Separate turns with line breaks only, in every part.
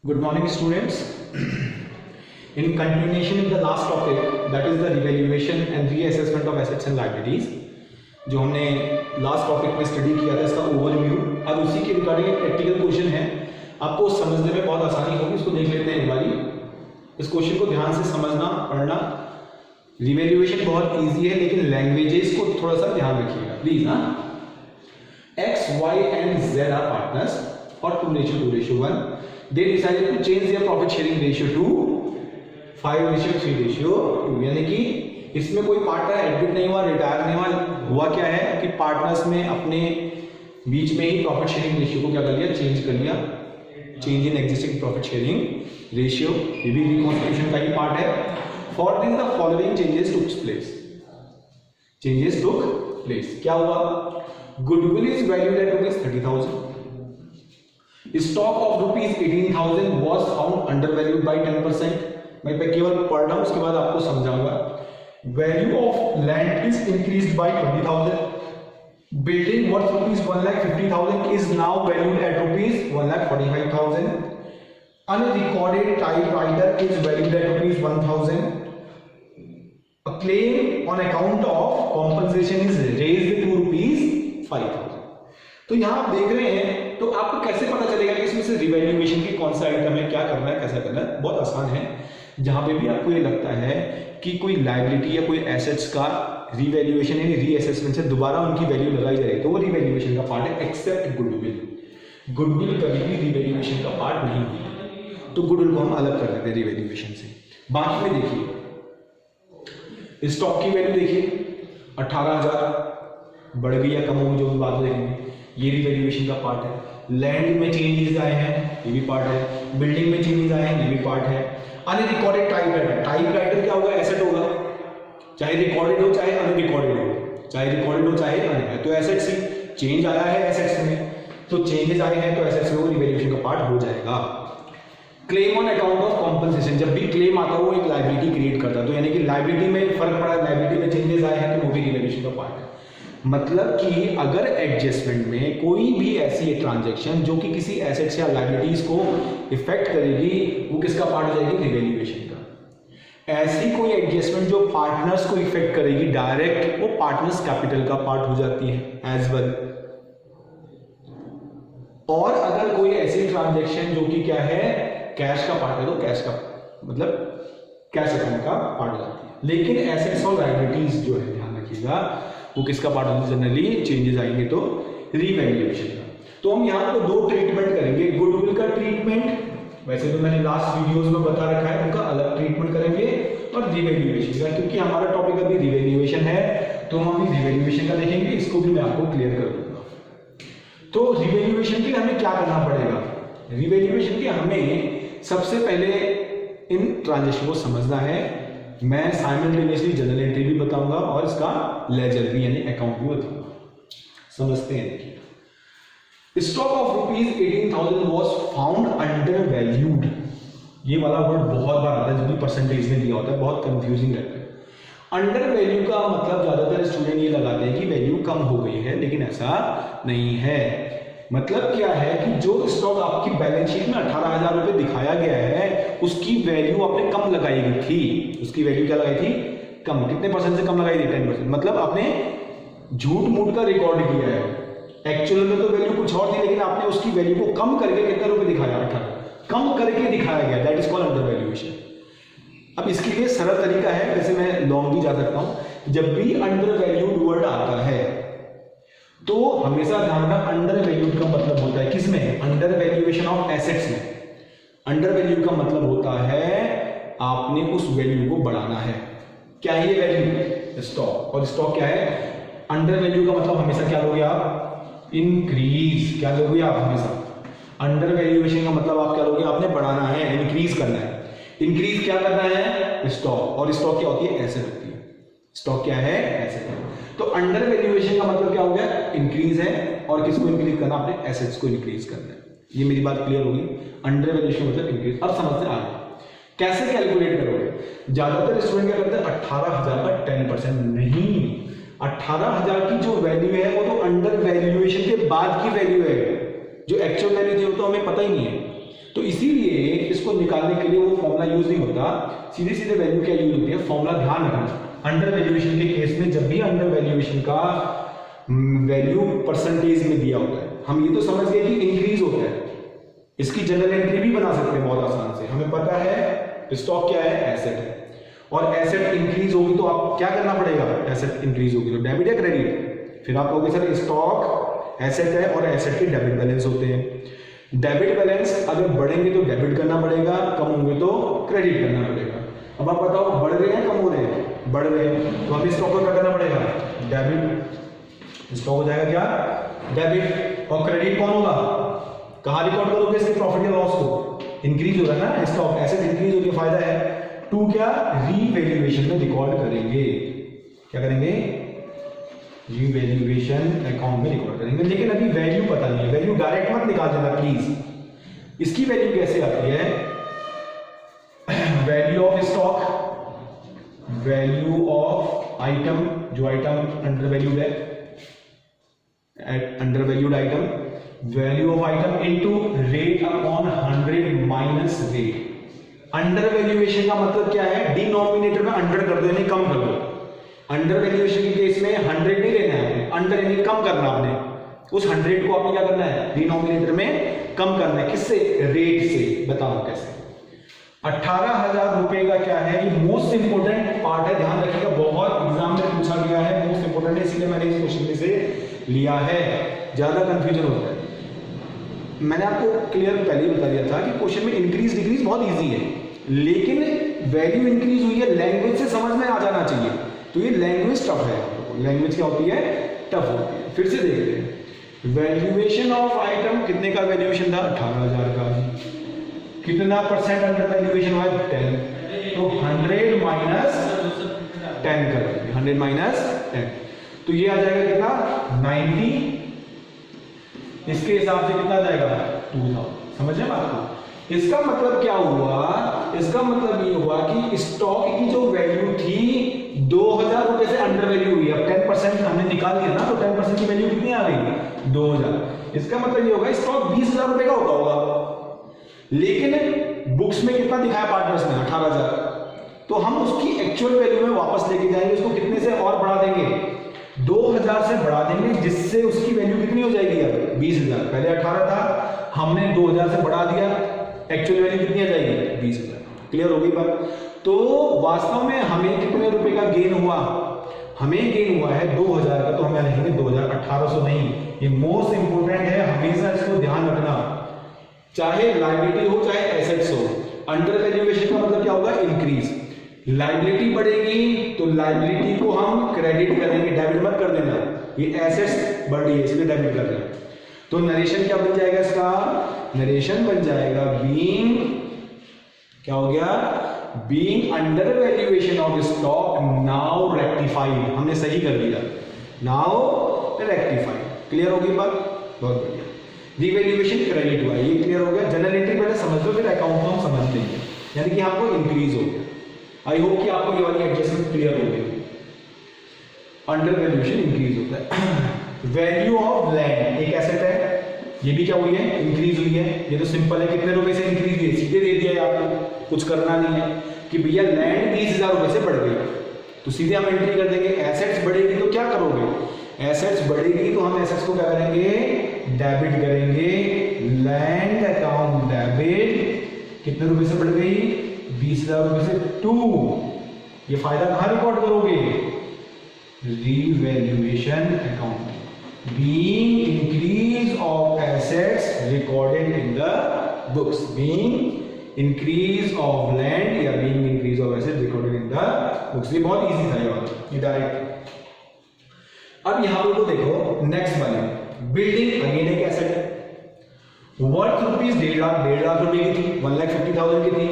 Good morning, students. In continuation of the last topic, that is the revaluation and reassessment of assets and liabilities, जो हमने last topic में study किया था इसका overview, अब उसी के रिगार्डिंग एक प्रैक्टिकल क्वेश्चन है, आपको समझने में बहुत आसानी होगी, इसको देख लेते हैं एक बारी। इस क्वेश्चन को ध्यान से समझना पढ़ना। रिवैल्यूएशन बहुत इजी है लेकिन लैंग्वेजेस को थोड़ा सा ध्यान रखिएगा प्लीज। हाँ, X, Y and Z are partners or 2:1. They decided to change their profit sharing ratio to 5:3:2। यानी कि इसमें कोई पार्टनर एडमिट नहीं हुआ, रिटायर नहीं हुआ। हुआ क्या है कि पार्टनर्स में अपने बीच में ही प्रॉफिट शेयरिंग रेशियो को क्या कर लिया, चेंज कर लिया। Change in existing profit sharing ratio, ये भी रिकॉन्स्टिट्यूशन का ही पार्ट है। For this the following changes took place. Changes took place, क्या हुआ? Goodwill is valued at ₹30,000। Stock of ₹18,000 was found undervalued by 10%। मैं केवल पढ़ रहा हूं, उसके बाद आपको समझाऊंगा। Value of land is increased by 20,000। Building worth ₹1,50,000 is now valued at ₹1,45,000। Unrecorded typewriter is valued at ₹1,000। A claim on account of compensation is raised to ₹5,000। तो यहां आप देख रहे हैं, तो आपको कैसे पता चलेगा कि इसमें से रिवैल्यूएशन की कौन सा आइटम है, क्या करना है, कैसा करना है? बहुत आसान है। जहां पे भी आपको ये लगता है कि कोई लायबिलिटी या कोई एसेट्स का रिवैल्यूएशन यानी रीअसेसमेंट से दोबारा उनकी वैल्यू लगाई जाए तो वो रिवैल्यूएशन का पार्ट है, एक्सेप्ट गुडविल। गुडविल कभी भी रिवैल्यूएशन का पार्ट नहीं होती, तो गुडविल को हम अलग कर देते हैं रिवैल्यूएशन से। बाकी में देखिए, स्टॉक की वैल्यू देखिए 18,000 बढ़ गई या कम होगी, जो भी बात देखेंगे, ये रिवैल्यूएशन का पार्ट है। लैंड में चेंजेस आए हैं, ये भी पार्ट है। बिल्डिंग में चेंजेस आए हैं, ये भी पार्ट है। अनरिकॉर्डेड टाइपराइटर, टाइपराइटर क्या होगा? एसेट होगा, चाहे रिकॉर्डेड हो चाहे अनरिकॉर्डेड हो, चाहे रिकॉर्डेड हो चाहे अनरिकॉर्डेड, तो एसेट्स ही। चेंज आया है एसेट्स में, तो चेंजेस आए हैं तो एसेट्स में वो रिवैल्यूएशन का पार्ट हो जाएगा। Claim on account of compensation, जब भी क्लेम आता है वो एक लायबिलिटी क्रिएट करता है, तो यानी कि लायबिलिटी में फर्क पड़ा, लायबिलिटी में चेंजेस आए हैं तो वो भी रिवैल्यूएशन का पार्ट है। मतलब कि अगर एडजस्टमेंट में कोई भी ऐसी ट्रांजैक्शन जो कि किसी एसेट्स या लायबिलिटीज को इफेक्ट करेगी, वो किसका पार्ट हो जाएगी? रिवैल्यूएशन का। ऐसी कोई एडजस्टमेंट जो पार्टनर्स को इफेक्ट करेगी डायरेक्ट, वो पार्टनर्स कैपिटल का पार्ट हो जाती है एज वेल। और अगर कोई ऐसी ट्रांजैक्शन जो कि क्या है, कैश का पार्ट है, तो कैश का मतलब कैश अकाउंट का पार्ट हो जाती है। लेकिन एसेट्स और लायबिलिटीज जो है, ध्यान रखिएगा, वो किसका पार्ट होता है? जनरली चेंजेस आएंगे तो रिवैल्यूएशन का। तो हम यहाँ पर दो ट्रीटमेंट करेंगे। गुडविल का ट्रीटमेंट वैसे तो मैंने लास्ट वीडियोस में बता रखा है, उनका अलग ट्रीटमेंट करेंगे, और रिवैल्यूएशन का, क्योंकि हमारा टॉपिक अभी रिवैल्यूएशन है तो हम अभी रिवैल्यूएशन का देखेंगे, इसको भी मैं आपको क्लियर कर दूंगा। तो रिवैल्यूएशन के लिए हमें क्या करना पड़ेगा? रिवैल्यूएशन के लिए हमें सबसे पहले इन ट्रांजेक्शन को समझना है। मैं साइमल्टेनियसली जनरल एंट्री भी बताऊंगा और इसका लेजर भी यानी अकाउंट भी बताऊंगा। समझते हैं। देखिए, stock of ₹18,000 was found under valued. ये वाला वर्ड बहुत बार आता है, जब भी परसेंटेज में दिया होता है, बहुत कंफ्यूजिंग रहता है। अंडर वैल्यू का मतलब ज्यादातर स्टूडेंट ये लगाते हैं कि वैल्यू कम हो गई है, लेकिन ऐसा नहीं है। मतलब क्या है कि जो स्टॉक आपकी बैलेंस शीट में 18,000 रुपए दिखाया गया है, उसकी वैल्यू आपने कम लगाई गई थी। उसकी वैल्यू क्या लगाई थी? कम। कितने परसेंट से कम लगाई थी? 10%। मतलब आपने झूठ मूठ का रिकॉर्ड किया है। एक्चुअल में तो वैल्यू कुछ और थी, लेकिन आपने उसकी वैल्यू को कम करके कितने रुपए दिखाया? 18। कम करके दिखाया गया, that is called under valuation. अब इसके लिए सरल तरीका है, वैसे मैं लॉन्ग भी जा सकता हूं। जब भी अंडर वैल्यूड वर्ड आता है तो हमेशा ध्यान रखना, अंडर वैल्यूड का मतलब होता है किसमें? अंडर वैल्यूएशन ऑफ एसेट्स में। अंडर वैल्यू का मतलब होता है आपने उस वैल्यू को बढ़ाना है। क्या है ये वैल्यू? स्टॉक। और स्टॉक क्या है? अंडर वैल्यू का मतलब हमेशा क्या लोगे आप? इंक्रीज। क्या लोगे आप? हमेशा अंडर वैल्यूएशन का मतलब आप क्या लोगे? आपने बढ़ाना है, इंक्रीज करना है। इंक्रीज क्या करना है? स्टॉक। और स्टॉक क्या होती है? एसेट होती है। स्टॉक क्या है? एसेट है। तो अंडर वैल्यूएशन का मतलब क्या हो गया? इंक्रीज है। और किसको इंक्रीज करना? अपने एसेट्स को इंक्रीज करना है। ये मेरी बात क्लियर होगी? अंडर वैल्यूएशन मतलब इंक्रीज। अब समझते आगे कैसे कैलकुलेट करोगे। ज्यादातर स्टूडेंट क्या करते हैं? 18,000 का 10% नहीं, 18,000 की जो वैल्यू है वो तो अंडर वैल्यूएशन के बाद की वैल्यू है। जो एक्चुअल वैल्यू थी वो तो हमें पता ही नहीं है। तो तो इसीलिए इसको निकालने के लिए वो फॉर्मूला यूज नहीं होता, सीधे सीधे वैल्यू क्या यूज होती है, फॉर्मूला ध्यान रखना। अंडर वैल्यूएशन के केस में जब भी अंडर वैल्यूएशन का वैल्यू परसेंटेज में दिया होता है, हम ये तो समझ गए कि इंक्रीज होता है, इसकी जनरल एंट्री भी बना सकते हैं बहुत आसान से। हमें पता है स्टॉक क्या है, एसेट है, और एसेट इंक्रीज होगी तो आप क्या करना पड़ेगा, एसेट इंक्रीज होगी तो डेबिट या क्रेडिट। फिर आप कहोगे सर स्टॉक एसेट है और एसेट के डेबिट बैलेंस होते हैं, डेबिट बैलेंस अगर बढ़ेंगे तो डेबिट करना पड़ेगा, कम होंगे तो क्रेडिट करना पड़ेगा। अब आप बताओ बढ़ रहे हैं कम हो रहे हैं, बढ़ रहे हैं, तो हमें स्टॉक को क्या करना पड़ेगा, डेबिट, स्टॉक हो जाएगा क्या, डेबिट। और क्रेडिट कौन होगा, कहां रिकॉर्ड करोगे इसके प्रॉफिट या लॉस को, इंक्रीज हो रहा है ना स्टॉक, एसेट इंक्रीज हो गया, फायदा है, टू क्या रीवैल्यूएशन में रिकॉर्ड करेंगे, क्या करेंगे, रीवैल्यूएशन अकाउंट में रिकॉर्ड करेंगे। लेकिन अभी वैल्यू पता नहीं है, वैल्यू डायरेक्ट मत निकाल देना प्लीज। इसकी वैल्यू कैसे आती है, value of stock, value of item, जो आइटम अंडर वैल्यूड है, under valued item, value of item into rate upon 100 minus rate. Under valuation का मतलब क्या है, डिनोमिनेटर में अंडर कर दो यानी कम कर दो। अंडर वैल्यूएशन के केस में 100 नहीं लेना है, अंडर यानी कम करना आपने, उस 100 को आपने क्या करना है, डिनोमिनेटर में कम करना है, किससे, रेट से। बताओ कैसे। 18,000 रुपए का क्या है, ये मोस्ट इंपोर्टेंट पार्ट है, ध्यान रखिएगा, बहुत एग्जाम में पूछा गया है, मोस्ट इंपोर्टेंट है, इसलिए मैंने इस क्वेश्चन में से लिया है, ज्यादा कंफ्यूजन होता है। मैंने आपको क्लियर पहले ही बता दिया था कि क्वेश्चन में इंक्रीज डिक्रीज बहुत इजी है, लेकिन वैल्यू इंक्रीज हुई है, लैंग्वेज से समझ में आ जाना चाहिए, तो ये लैंग्वेज टफ है, लैंग्वेज क्या होती है, टफ होती है। फिर से देखते हैं, वैल्यूएशन ऑफ आइटम कितने का वैल्यूएशन था, 18,000 का, कितना परसेंट अंडर वैल्यूएशन हुआ, 10, तो 100 माइनस 10 कर देंगे, 100 माइनस 10, तो ये आ जाएगा कितना, 90, इसके हिसाब से कितना जाएगा, 2000। समझे बात को, इसका मतलब क्या हुआ, इसका मतलब ये हुआ कि स्टॉक की जो वैल्यू थी 2000 रुपए से अंडर वैल्यू हुई, अब 10% हमने निकाल दिया ना, तो 10% की वैल्यू कितनी आ गई, 2000। इसका मतलब ये होगा स्टॉक 20,000 रुपए का होता होगा, लेकिन बुक्स में कितना दिखाया पार्टनर्स ने, 18,000, तो हम उसकी एक्चुअल वैल्यू में वापस लेके जाएंगे, उसको कितने से और बढ़ा देंगे, 2000 से बढ़ा देंगे, जिससे उसकी वैल्यू कितनी हो जाएगी, अब 20,000, पहले 18 था, हमने 2000 से बढ़ा दिया, एक्चुअल वैल्यू कितनी आ जाएगी, 20,000। क्लियर हो गई बात। तो वास्तव में हमें कितने रुपए का गेन हुआ, हमें गेन हुआ है 2000 का, तो हमें लिखेंगे 2000, 1800 नहीं, ये मोस्ट इंपोर्टेंट है, हमेशा इसको ध्यान रखना, चाहे लायबिलिटी हो चाहे एसेट्स हो, अंडर वैल्यूएशन का मतलब क्या होगा, इंक्रीज। लायबिलिटी बढ़ेगी तो लायबिलिटी को हम क्रेडिट करेंगे, डेबिट मत कर देना, ये एसेट्स बढ़ रही है इसलिए डेबिट कर रहे हैं। तो नरेशन क्या बन जाएगा इसका, नरेशन बन जाएगा बीइंग, क्या हो गया, being under valuation of stock now rectified, हमने सही कर दिया, नाउ रेक्टिफाइड। क्लियर होगी बात, बहुत बढ़िया। रिवैल्यूएशन क्रेडिट हुआ, ये क्लियर हो गया। जनरल एंट्री पहले समझ लो, फिर अकाउंट को हम समझ लेंगे, यानी कि आपको इंक्रीज हो गया। आई होप कि आपको ये वाली एडजस्टमेंट क्लियर हो गई। अंडर वैल्यूएशन इंक्रीज होता है। वैल्यू ऑफ लैंड एक एसेट है, ये भी क्या हुई है, इंक्रीज हुई है। ये तो सिंपल है, कितने रुपए से इंक्रीज हुई है, सीधे दे दिया है आपको, कुछ करना नहीं है कि भैया लैंड 20,000 रुपए से बढ़ गई, तो सीधे हम एंट्री कर देंगे। एसेट्स बढ़ेगी तो क्या करोगे, एसेट्स बढ़ेगी तो हम एसेट्स को क्या करेंगे, डेबिट करेंगे। लैंड अकाउंट डेबिट, कितने रुपए से बढ़ गई, 20,000 रुपए से 2। ये फायदा कहां रिकॉर्ड करोगे, revaluation account, being increase of assets recorded in the books, being increase of land या being increase of assets recorded in the books। ये बहुत इजी था ये डायरेक्ट। अब यहां पर तो देखो नेक्स्ट वाले, बिल्डिंग अगेन एक एसेट है, वर्थ रुपीज 1.5 लाख रुपए की थी, 1,50,000 की थी,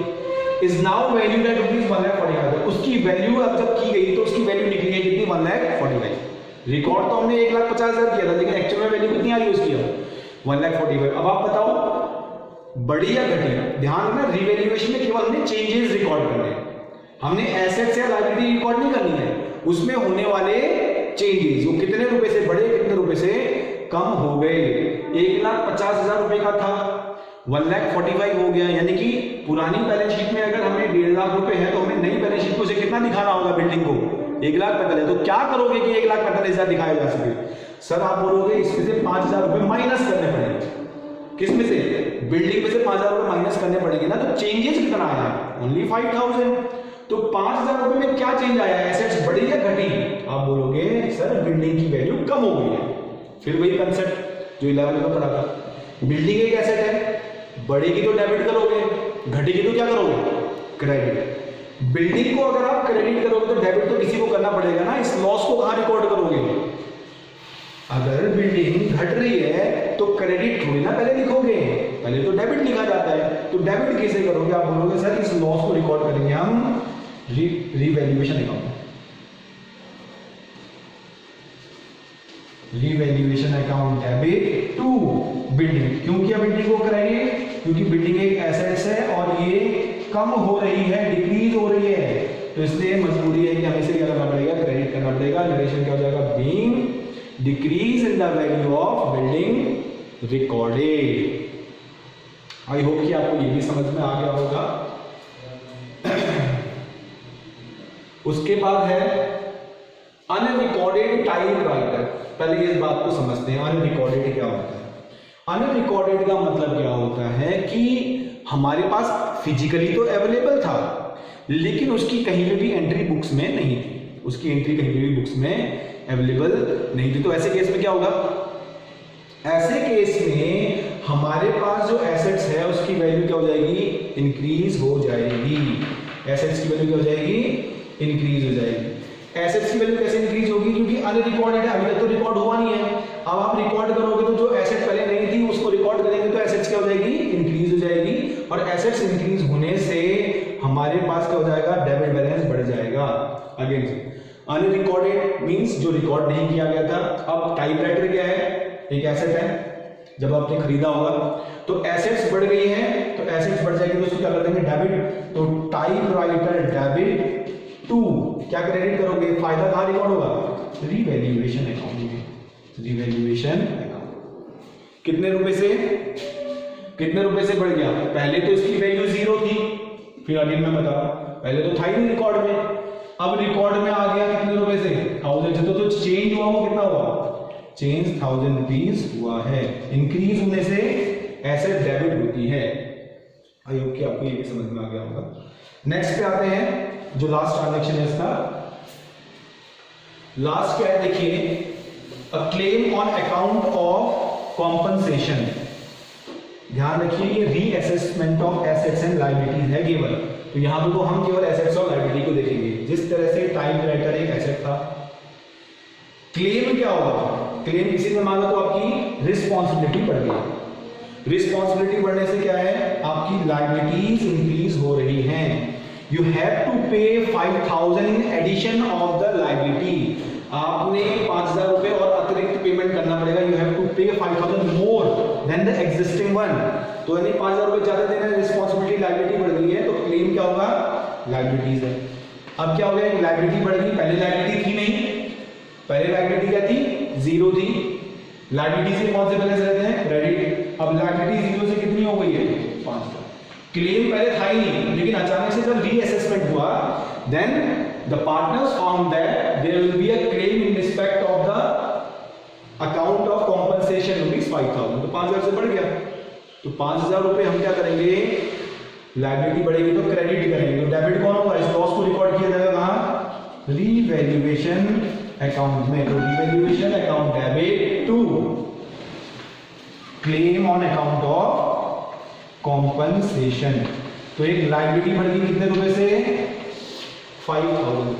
is now valued at rupees 1,40,000। उसकी वैल्यू अब जब की गई तो उसकी वैल्यू निकली है कितनी, 1,45,000। रिकॉर्ड तो हमने 1,50,000 किया था, लेकिन एक्चुअल में वैल्यू कितनी आ रही है उसकी, 1,45,000। अब आप बताओ बढ़ी या घटी, ध्यान रखना रिवैल्यूएशन में केवल हमने चेंजेस रिकॉर्ड करने, हमने एसेट्स या लायबिलिटी रिकॉर्ड नहीं करनी है, उसमें होने वाले चेंजेस, वो कितने रुपए से बढ़े कितने रुपए से कम हो गए। 1,50,000 रुपए का था, 1,45,000 हो गया, यानी कि पुरानी बैलेंस शीट में अगर हमें 1.5 लाख रुपए है तो हमें नई बैलेंस शीट को से कितना दिखाना होगा बिल्डिंग को, 1,45,000। तो क्या करोगे कि 1,45,000 दिखाया जा सके? सर आप बोलोगे इसमें से 5,000 रुपए माइनस करने पड़ेंगे। किसमें से? बिल्डिंग में से 5,000 रुपए माइनस करने पड़ेंगे ना। तो चेंजेस कितना आया? ओनली 5,000। तो 5,000 रुपए में क्या चेंज आया? एसेट्स बढ़ी या घटी? आप बोलोगे सर बिल्डिंग की वैल्यू कम हो गई है। फिर वही कंसेप्ट जो 11 में पढ़ा था, बिल्डिंग एक एसेट है, बढ़ेगी तो डेबिट करोगे, घटेगी तो क्या करोगे? क्रेडिट। बिल्डिंग को अगर आप क्रेडिट करोगे तो डेबिट तो किसी को करना पड़ेगा ना। इस लॉस को कहां रिकॉर्ड करोगे? अगर बिल्डिंग घट रही है तो क्रेडिट थोड़ी ना पहले लिखोगे, पहले तो डेबिट लिखा जाता है। तो डेबिट कैसे करोगे? आप बोलोगे सर इस लॉस को रिकॉर्ड करेंगे हम revaluation account. Revaluation account debit to building. क्यों किया बिल्डिंग को क्रेडिट? क्योंकि बिल्डिंग एक एसेट्स है और ये कम हो रही है, डिक्रीज हो रही है, तो इसलिए मजबूरी है कि हमें इसे क्या करना पड़ेगा? क्रेडिट करना पड़ेगा। नरेशन क्या हो जाएगा? Being decrease in the value of building recorded. I hope कि आपको ये भी समझ में आ गया होगा। उसके बाद है अनरिकॉर्डेड टाइपराइटर। पहले इस बात को समझते हैं, अनरिकॉर्डेड क्या होता है। अनरिकॉर्डेड का मतलब क्या होता है कि हमारे पास फिजिकली तो अवेलेबल था लेकिन उसकी कहीं पे भी एंट्री बुक्स में नहीं थी, उसकी एंट्री कहीं पे भी बुक्स में अवेलेबल नहीं थी। तो ऐसे केस में क्या होगा? ऐसे केस में हमारे पास जो एसेट्स है उसकी वैल्यू क्या हो जाएगी? इंक्रीज हो जाएगी। एसेट्स की वैल्यू क्या हो जाएगी? इंक्रीज हो जाएगी। एसेट्स की वैल्यू कैसे इंक्रीज होगी? क्योंकि अनरिकॉर्डेड है, अभी तक तो रिकॉर्ड हुआ नहीं है। अब आप रिकॉर्ड करोगे तो जो एसेट पहले नहीं थी उसको रिकॉर्ड करेंगे तो एसेट्स क्या हो जाएगी? इंक्रीज हो जाएगी। और एसेट्स इंक्रीज होने से हमारे पास क्या हो जाएगा? डेबिट बैलेंस बढ़ जाएगा। अगेन अनरिकॉर्डेड मींस जो रिकॉर्ड नहीं किया गया था। अब टाइपराइटर क्या है? एक एसेट है, जब आपने खरीदा होगा तो एसेट्स बढ़ गई हैं, तो एसेट्स बढ़ जाएगी तो उसको क्या कर देंगे? डेबिट। तो टाइपराइटर डेबिट टू क्या क्रेडिट करोगे? फायदा कहां रिकॉर्ड होगा? रीवैल्यूएशन अकाउंट में। रीवैल्यूएशन अकाउंट कितने रुपए से बढ़ गया? पहले तो इसकी वैल्यू 0 थी, फिर अगेन मैं बता रहा हूं पहले तो था ही नहीं रिकॉर्ड में, अब रिकॉर्ड में आ गया कितने रुपए से? 1000 से। तो चेंज हुआ वो कितना हुआ? चेंज 1000 रुपीज हुआ है। इंक्रीज होने से एसेट डेबिट होती है। आई होप कि आपको ये भी समझ में आ गया होगा। नेक्स्ट पे आते हैं, जो लास्ट ट्रांजैक्शन है इसका। लास्ट क्या है देखिए, a claim on account of compensation. ध्यान रखिए ये reassessment of assets and liabilities है केवल। तो यहां पे तो हम केवल एसेट्स और लायबिलिटी को देखेंगे। जिस तरह से टाइपराइटर एक एसेट था, क्लेम क्या होगा? क्लेम किसी ने मांगा तो आपकी रिस्पॉन्सिबिलिटी बढ़ गई। रिस्पॉन्सिबिलिटी बढ़ने से क्या है? आपकी लायबिलिटीज इंक्रीज हो रही हैं। You have to pay 5,000 in addition of the liability. आपने 5,000 रुपए और अतिरिक्त पेमेंट करना पड़ेगा। You have to pay 5,000 more than the existing one. तो यानी 5,000 रुपए ज्यादा देना है, रिस्पॉन्सिबिलिटी लायबिलिटी बढ़ गई है, तो क्लेम क्या होगा? लायबिलिटीज है। अब क्या हो गया? लायबिलिटी बढ़ गई, पहले लायबिलिटी थी नहीं, पहले लायबिलिटी क्या थी? 0 थी। लायबिलिटी से कौन से बैलेंस रहते हैं? क्रेडिट। अब लायबिलिटी 0 से कितनी हो गई है? 5,000। क्लेम पहले था ही नहीं, लेकिन अचानक से जब रीअसेसमेंट हुआ, then the partners found that there will be a claim in respect of the account of compensation rupees 5,000। तो 5,000 से बढ़ गया, तो 5,000 रुपए हम क्या करेंगे? लायबिलिटी बढ़ेगी तो क्रेडिट करेंगे। तो डेबिट कौन होगा? इस लॉस को रिकॉर्ड किया जाएगा कहां? रीवैल्यूएशन अकाउंट में। तो revaluation account debit to claim on account of compensation. तो एक लायबिलिटी बढ़ गई कितने रुपए से? 5,000।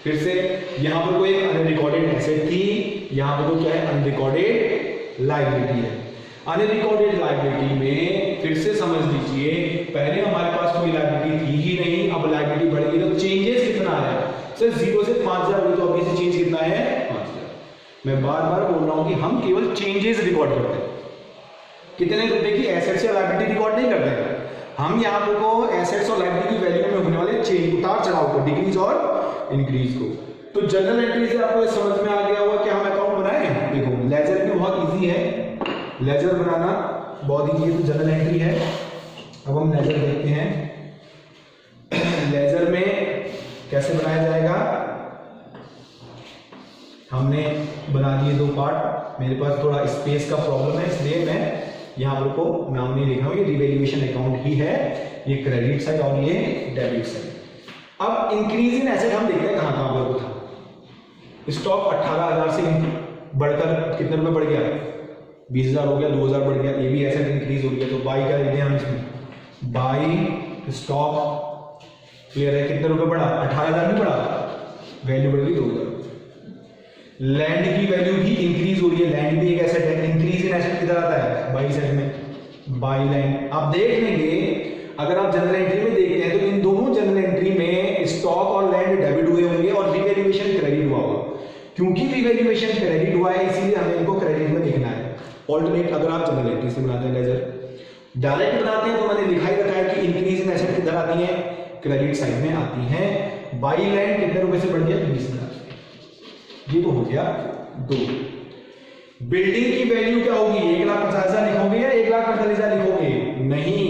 फिर से यहां पर कोई अनरिकॉर्डेड एसेट थी, यहां पर तो क्या है? अनरिकॉर्डेड लायबिलिटी है। अनरिकॉर्डेड लायबिलिटी में फिर से समझ लीजिए, पहले हमारे पास कोई लायबिलिटी थी ही नहीं, अब लायबिलिटी बढ़ गई, तो चेंजेस कितना है? सर 0 से 5,000 हुई, तो अभी से चेंज कितना है? 5,000। मैं बार बार बोल रहा हूं कि हम केवल चेंजेस रिकॉर्ड करते हैं, कितने रुपए की एसेट्स या लायबिलिटी रिकॉर्ड नहीं करते हैं। हम यहाँ पे को एसेट्स और लायबिलिटी की वैल्यू में होने वाले चेंज, उतार चढ़ाव को, डिक्रीज और इंक्रीज को। तो जनरल एंट्री से आपको समझ में आ गया होगा कि हम अकाउंट बनाए। देखो लेजर भी बहुत इजी है, लेजर बनाना बहुत ईजी है। तो जनरल एंट्री है। अब हम लेजर देखते हैं। लेजर में कैसे बनाया जाएगा, हमने बना दिए दो पार्ट। मेरे पास थोड़ा स्पेस का प्रॉब्लम है इसलिए मैं यहाँ पर को नाम नहीं लिख रहा हूँ। ये रिवैल्यूएशन अकाउंट ही है, ये क्रेडिट साइड और ये डेबिट साइड। अब इंक्रीज इन एसेट हम देखते हैं कहाँ कहाँ पर था। स्टॉक 18,000 से बढ़कर कितने रुपए बढ़ गया, 20,000 हो गया, 2,000 बढ़ गया, ये भी एसेट इंक्रीज हो गया। तो बाई कर लेते हैं हम इसमें, बाई स्टॉक क्लियर है। कितने रुपए बढ़ा, 18,000 नहीं बढ़ा, वैल्यू बढ़ गई 2,000। लैंड की वैल्यू भी इंक्रीज हो रही है, लैंड भी एक एसेट है। इंक्रीज इन एसेट किधर आता है, बाई साइड में, बाई लैंड। आप देख लेंगे अगर आप जनरल एंट्री में देखते हैं तो इन दोनों जनरल एंट्री में स्टॉक और लैंड डेबिट हुए होंगे और रिवैल्यूएशन क्रेडिट हुआ होगा। क्योंकि रिवैल्यूएशन क्रेडिट हुआ है इसीलिए हमें इनको क्रेडिट में लिखना है। ऑल्टरनेट अगर आप जनरल एंट्री से बनाते हैं लेजर, डायरेक्ट बनाते हैं तो मैंने लिखा ही रखा है कि इंक्रीज इन एसेट किधर आती है, क्रेडिट साइड में आती है। बाई लैंड कितने रुपए से बढ़ गया, 20,000। ये तो हो गया 2। बिल्डिंग की वैल्यू क्या होगी, 1,50,000 लिखोगे या 1,48,000 लिखोगे, नहीं।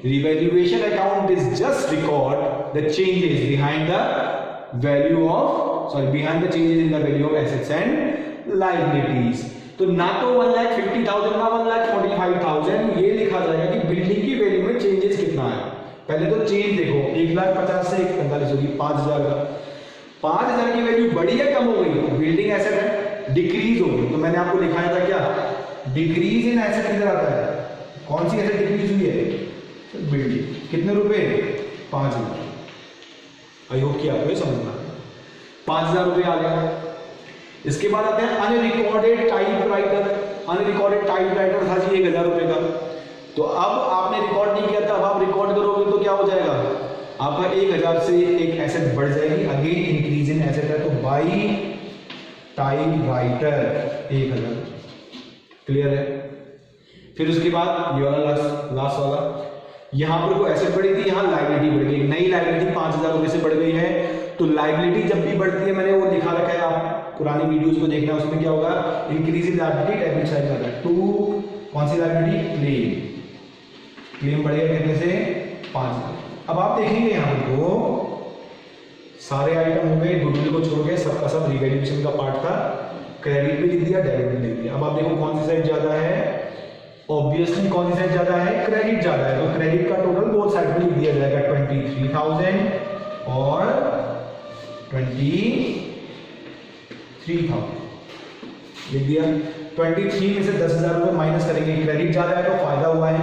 Revaluation account is just record the changes behind the value of behind the changes in the value of assets and liabilities. तो ना तो 1,50,000 ना 1,45,000 ये लिखा जाएगा कि बिल्डिंग की वैल्यू में चेंजेस कितना आया। पहले तो चेंज देखो, 1,50,000 से 45 होगी, 5,000 का। 5,000 की वैल्यू बढ़ी है कम हो गई, बिल्डिंग एसेट है, डिक्रीज हो गई। तो मैंने आपको लिखाया था क्या, डिक्रीज इन एसेट किधर आता है, कौन सी एसेट डिक्रीज हुई है, बिल्डिंग। कितने रुपए, 5,000। आई होप कि आपको ये समझ में आ गया। 5,000 रुपए आ गया। इसके बाद आते हैं अनरिकॉर्डेड टाइपराइटर। अनरिकॉर्डेड टाइपराइटर था जी 1,000 रुपए का। तो अब आपने रिकॉर्ड नहीं किया था, अब आप रिकॉर्ड करोगे तो क्या हो जाएगा, आपका 1,000 से एक एसेट बढ़ जाएगी। अगेन इंक्रीज इन एसेट है तो बाई टाइपराइटर 1,000। क्लियर है। फिर उसके बाद ये वाला लास्ट वाला, यहां पर कोई एसेट बढ़ी थी, यहां लायबिलिटी बढ़ गई, नई लायबिलिटी 5,000 रुपए से बढ़ गई है। तो लायबिलिटी जब भी बढ़ती है, मैंने वो लिखा रखा है, आप पुरानी वीडियोस को देखना, उसमें क्या होगा, increase in liability debit side जाता है। 2 कौन सी लायबिलिटी, क्लेम। क्लेम बढ़ेगा कितने से, 5,000। अब आप देखेंगे यहां को सारे आइटम हो गए, गुडविल को छोड़ के सबका सब रिवैल्यूएशन का पार्ट था। क्रेडिट भी लिख दिया, डेबिट भी लिख दिया। अब आप देखो कौन सी साइड ज्यादा है, ऑब्वियसली कौन सी साइड ज्यादा है, क्रेडिट ज्यादा है। तो क्रेडिट का टोटल बोथ साइड में लिख दिया जाएगा, 23,000 और 23,000 लिख दिया। 23 में से 10,000 रुपए माइनस करेंगे, क्रेडिट ज्यादा है तो फायदा हुआ है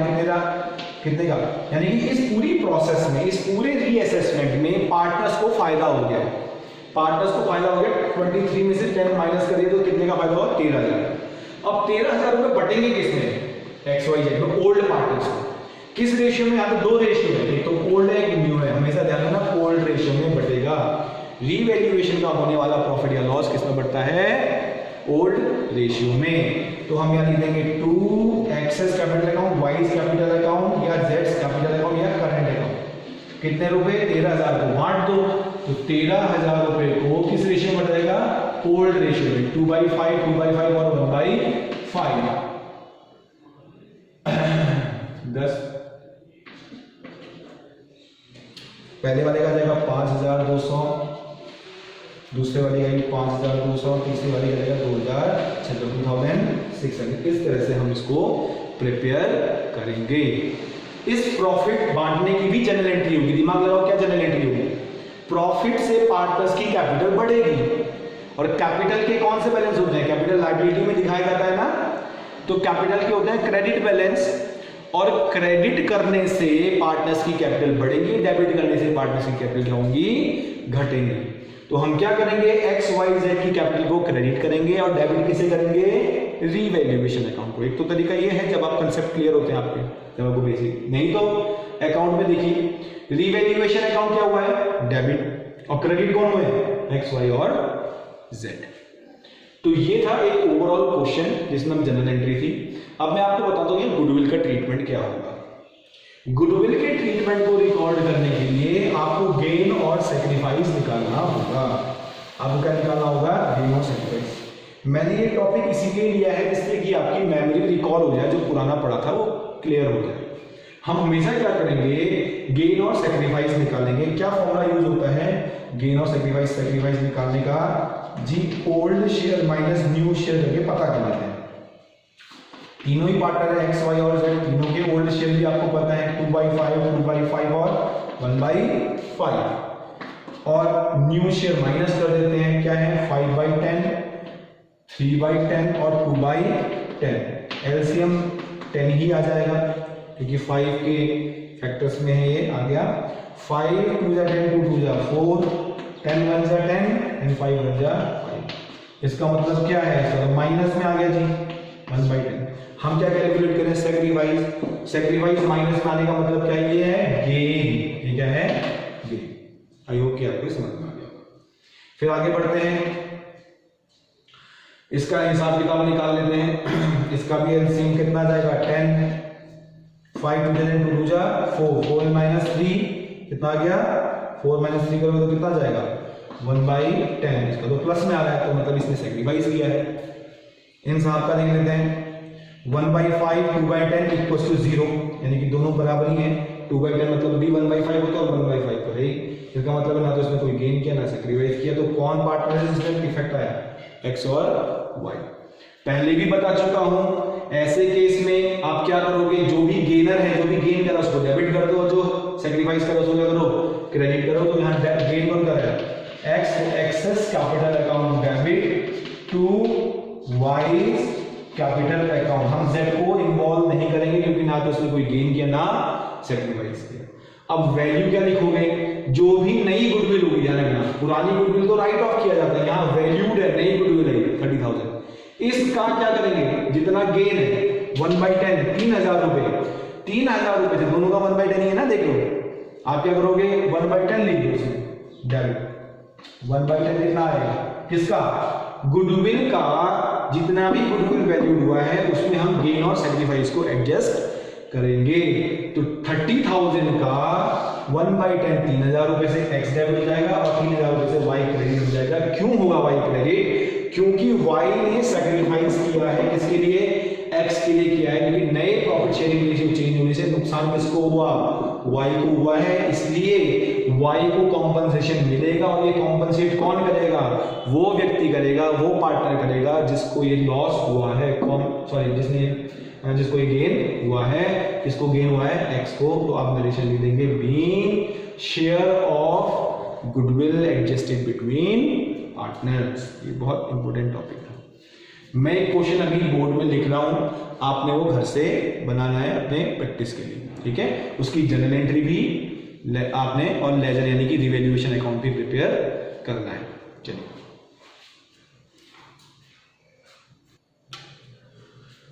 कितने का, यानी कि इस पूरी प्रोसेस में, इस पूरे रीअसेसमेंट में पार्टनर्स को फायदा हो गया है। पार्टनर्स को फायदा हो गया। 23 में से 10 माइनस करिए तो कितने का फायदा होगा, 13,000। अब 13,000 रुपए बटेंगे किसमें, XYZ में, ओल्ड पार्टनर्स को। किस रेशियो में, यहाँ पे 2 रेशियो है, एक तो ओल्ड है एक न्यू है। हमेशा ध्यान रखना ओल्ड रेशियो में बटेगा। रीवैल्यूएशन का होने वाला प्रॉफिट या लॉस किसमें बढ़ता है, ओल्ड रेशियो में। तो हम यहाँ लिख देंगे 2 X's capital account, Y's capital account या जेड्स कैपिटल अकाउंट या करंट अकाउंट। कितने रुपए, 13,000 को बांट दो तो 13,000 रुपए को किस रेशियो में बढ़ेगा, ओल्ड रेशियो में। 2/5, 2/5 और 1/5 10। पहले वाले का जाएगा 5,200, दूसरे वाले का 5,200, तीसरे वाले का जाएगा 2,600। इस तरह से हम इसको प्रिपेयर करेंगे। इस प्रॉफिट बांटने की भी जनरल एंट्री होगी। दिमाग लगाओ क्या जनरल एंट्री होगी, प्रॉफिट से पार्टनर्स की कैपिटल बढ़ेगी। और कैपिटल के कौन से बैलेंस होते हैं, कैपिटल लायबिलिटी में दिखाया जाता है ना, तो कैपिटल के होते हैं क्रेडिट बैलेंस। और क्रेडिट करने से पार्टनर्स की कैपिटल बढ़ेगी, डेबिट करने से पार्टनर्स की कैपिटल क्या होंगी, घटेंगी। तो हम क्या करेंगे, XYZ की कैपिटल को क्रेडिट करेंगे और डेबिट किसे करेंगे, रीवैल्यूएशन अकाउंट को। एक तो तरीका ये है जब आप कंसेप्ट क्लियर होते हैं आपके, जब आपको बेसिक नहीं तो अकाउंट में देखिए रीवैल्यूएशन अकाउंट क्या हुआ है, डेबिट, और क्रेडिट कौन हुए, XY और Z। तो ये था एक ओवरऑल क्वेश्चन जिसमें हम जनरल एंट्री थी। अब मैं आपको बताता हूँ कि गुडविल का ट्रीटमेंट क्या होगा। गुडविल के ट्रीटमेंट को रिकॉर्ड करने के लिए आपको गेन और सैक्रिफाइस निकालना होगा। आपको क्या निकालना होगा, गेन और सैक्रिफाइस। मैंने ये टॉपिक इसीलिए लिया है जिससे कि आपकी मेमोरी रिकॉल हो जाए, जो पुराना पढ़ा था वो क्लियर हो जाए। हम हमेशा क्या करेंगे, गेन और सेक्रीफाइस निकालेंगे। क्या फॉर्मूला यूज होता है गेन और सेक्रीफाइस निकालने का? जी, old share minus new share करके पता कर लेते हैं। तीनों ही पार्टनर है एक्स वाई और जेड, तीनों के ओल्ड शेयर भी आपको पता है 2/5 और 1/5 और न्यू शेयर माइनस कर देते हैं। क्या है 5/10, 3/10 और 2/10। एलसीएम 10 ही आ जाएगा क्योंकि 5 के फैक्टर्स में है, ये आ गया 5 2 जा 10 2 2 जा 4 10 1 जा 10 एंड 5 1 जा 5। इसका मतलब क्या है सर, माइनस में आ गया जी 1/10। हम क्या कैलकुलेट करें, सेक्रीफाइस माइनस में आने का मतलब क्या है, ये है गेन। ये क्या है, गेन। आई होप कि आपको समझ में आ गया। फिर आगे बढ़ते हैं, इसका हिसाब किताब निकाल लेते हैं। इसका भी एलसीएम कितना जाएगा 10, 5 2 जा 2 2 जा 4 4 माइनस 3 कितना आ गया, 4 माइनस 3 करोगे तो कितना जाएगा 1/10। इसका तो प्लस में आ रहा है तो मतलब इसने सेक्रीफाइस किया है। इन साहब का देख लेते हैं 1/5 2/10 इक्वल्स टू 0, यानी कि दोनों बराबर ही हैं। 2/10 मतलब भी 1/5 होता है और 1/5 तो है ही। इसका मतलब ना तो इसमें कोई गेन किया ना सेक्रीफाइस किया। तो कौन पार्टनर है जिसमें इफेक्ट आया, एक्स और वाई। पहले भी बता चुका हूं, ऐसे केस में आप क्या करोगे, जो भी गेनर है, जो भी गेन करा उसको डेबिट कर दो, जो सेक्रीफाइस करा उसको क्या करो, क्रेडिट करो। तो यहाँ गेन कौन कर रहा है, X, X's capital account debit to Y capital account. हम जेड को इन्वॉल्व नहीं करेंगे क्योंकि ना तो उसने कोई गेन किया ना सेक्रीफाइस किया। अब वैल्यू क्या लिखोगे, जो भी नई गुडविल होगी, ध्यान रखना, पुरानी गुडविल तो राइट ऑफ किया जाता है, यहाँ वैल्यूड है, नई गुडविल है 30,000। इसका क्या करेंगे, जितना गेन है 1/10 3,000 रुपए, 3,000 रुपए से दोनों का 1/10 ही है ना, देख लो। आप क्या करोगे 1/10 लिख दो इसमें डायरेक्ट। 1/10 कितना आएगा, किसका, गुडविल का। जितना भी गुडविल वैल्यू हुआ है उसमें हम गेन और सेक्रीफाइस को एडजस्ट करेंगे। तो 30,000 का 1/10 3,000 रुपए से एक्स डेबिट हो जाएगा और 3,000 रुपए से वाई क्रेडिट हो जाएगा। क्यों होगा वाई क्रेडिट, क्योंकि वाई ने सेक्रीफाइस किया है, किसके लिए, एक्स के लिए किया है। क्योंकि नए प्रॉफिट शेयरिंग रेशियो चेंज होने से नुकसान किसको हुआ, वाई को हुआ है, इसलिए वाई को कॉम्पनसेशन मिलेगा। और ये कॉम्पनसेट कौन करेगा, वो व्यक्ति करेगा, वो पार्टनर करेगा जिसको ये लॉस हुआ है, जिसको ये गेन हुआ है। किसको गेन हुआ है, एक्स को। तो आप नरेशन लिख देंगे being share of goodwill adjusted between partners. ये बहुत इंपॉर्टेंट टॉपिक है। मैं एक क्वेश्चन अभी बोर्ड में लिख रहा हूं, आपने वो घर से बनाना है अपने प्रैक्टिस के लिए, ठीक है। उसकी जर्नल एंट्री भी आपने और लेजर यानी कि रिवैल्यूएशन अकाउंट भी प्रिपेयर करना है। चलिए,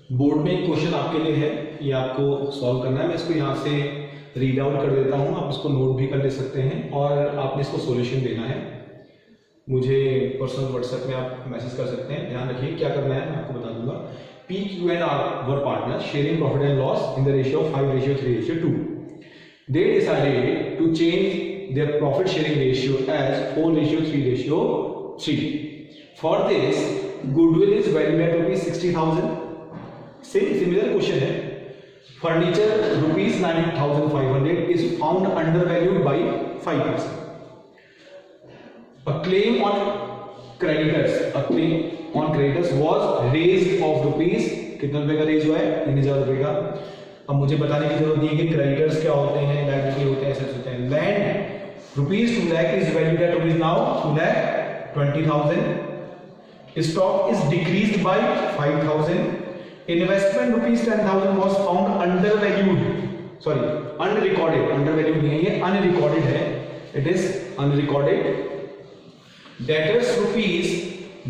बोर्ड में एक क्वेश्चन आपके लिए है, ये आपको सॉल्व करना है। मैं इसको यहाँ से रीड आउट कर देता हूँ, आप इसको नोट भी कर ले सकते हैं और आपने इसको सॉल्यूशन देना है। मुझे पर्सनल व्हाट्सएप में आप मैसेज कर सकते हैं। ध्यान रखिए क्या करना है, मैं आपको बता दूंगा। P, Q and R were partners sharing profit and loss in the ratio of 5:3:2. They decided to change their profit sharing ratio as 4:3:3. For this, goodwill is valued at rupees 60,000. Similar question है। Furniture rupees 9,500 is found undervalued by 5%. A claim on creditors was raised of rupees, कितने रुपए का raise हुआ है, 3,000 रुपए का। अब मुझे बताने की जरूरत नहीं है कि क्रेडिटर्स क्या होते हैं, लायबिलिटी होते हैं, एसेट्स होते हैं। Land rupees 2 lakh is valued at rupees now 2,20,000। Stock is decreased bye 5,000। Investment rupees 10,000 was found undervalued, sorry unrecorded, undervalued नहीं है ये, अनरिकॉर्डेड है, it is unrecorded. Debtors rupees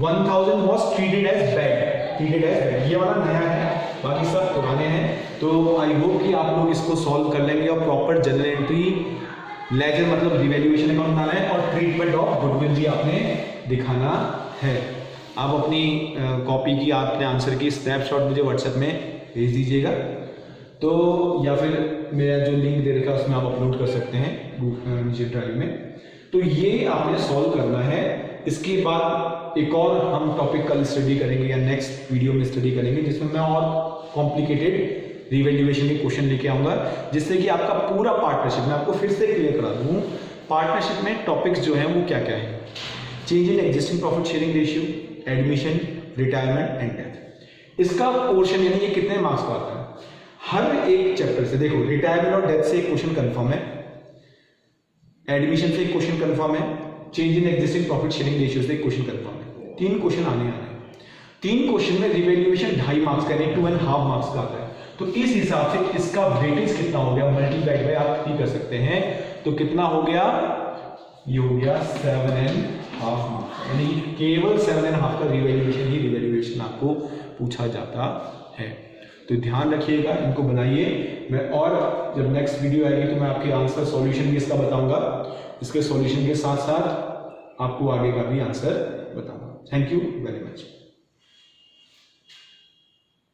1,000 was treated as bad, ये वाला नया है, बाकी सब पुराने हैं। तो आई होप कि आप लोग इसको सॉल्व कर लेंगे और प्रॉपर जर्नल एंट्री, लेजर मतलब रिवैल्यूएशन अकाउंट बनाना है और ट्रीटमेंट ऑफ गुडविल भी आपने दिखाना है। आप अपनी कॉपी की, आपने आंसर की स्नैपशॉट मुझे व्हाट्सएप में भेज दीजिएगा, तो या फिर मेरा जो लिंक दे रखा है उसमें आप अपलोड कर सकते हैं नीचे ड्राइव में। तो ये आपने सॉल्व करना है। इसके बाद एक और हम टॉपिक कल स्टडी करेंगे या नेक्स्ट वीडियो में स्टडी करेंगे जिसमें मैं और कॉम्प्लिकेटेड रिवैल्यूएशन के क्वेश्चन लेके आऊंगा, जिससे कि आपका पूरा पार्टनरशिप, मैं आपको फिर से क्लियर करा दूं, पार्टनरशिप में टॉपिक्स जो है वो क्या क्या है। Change in existing profit sharing ratio, admission, retirement and death. इसका पोर्शन यानी ये कितने मार्क्स का आता है, हर एक चैप्टर से। देखो रिटायरमेंट और डेथ से एक क्वेश्चन कंफर्म है, एडमिशन से एक क्वेश्चन कंफर्म है, change in existing profit sharing ratio से एक क्वेश्चन कंफर्म है। 3 क्वेश्चन आने हैं। 3 क्वेश्चन में रिवैल्यूएशन 2.5 मार्क्स का, यानी 2.5 मार्क्स का आता है। तो इस हिसाब से इसका वेटेज कितना हो गया, मल्टीप्लाइड बाय आप ही कर सकते हैं, तो कितना हो गया, ये हो गया 7.5 मार्क्स, यानी केवल 7.5 का रिवैल्यूएशन ही रिवैल्यूएशन आपको पूछा जाता है। तो ध्यान रखिएगा, इनको बनाइए। मैं और जब नेक्स्ट वीडियो आएगी तो मैं आपके आंसर सॉल्यूशन भी इसका बताऊंगा, इसके सॉल्यूशन के साथ साथ आपको आगे का भी आंसर बताऊंगा। Thank you very much.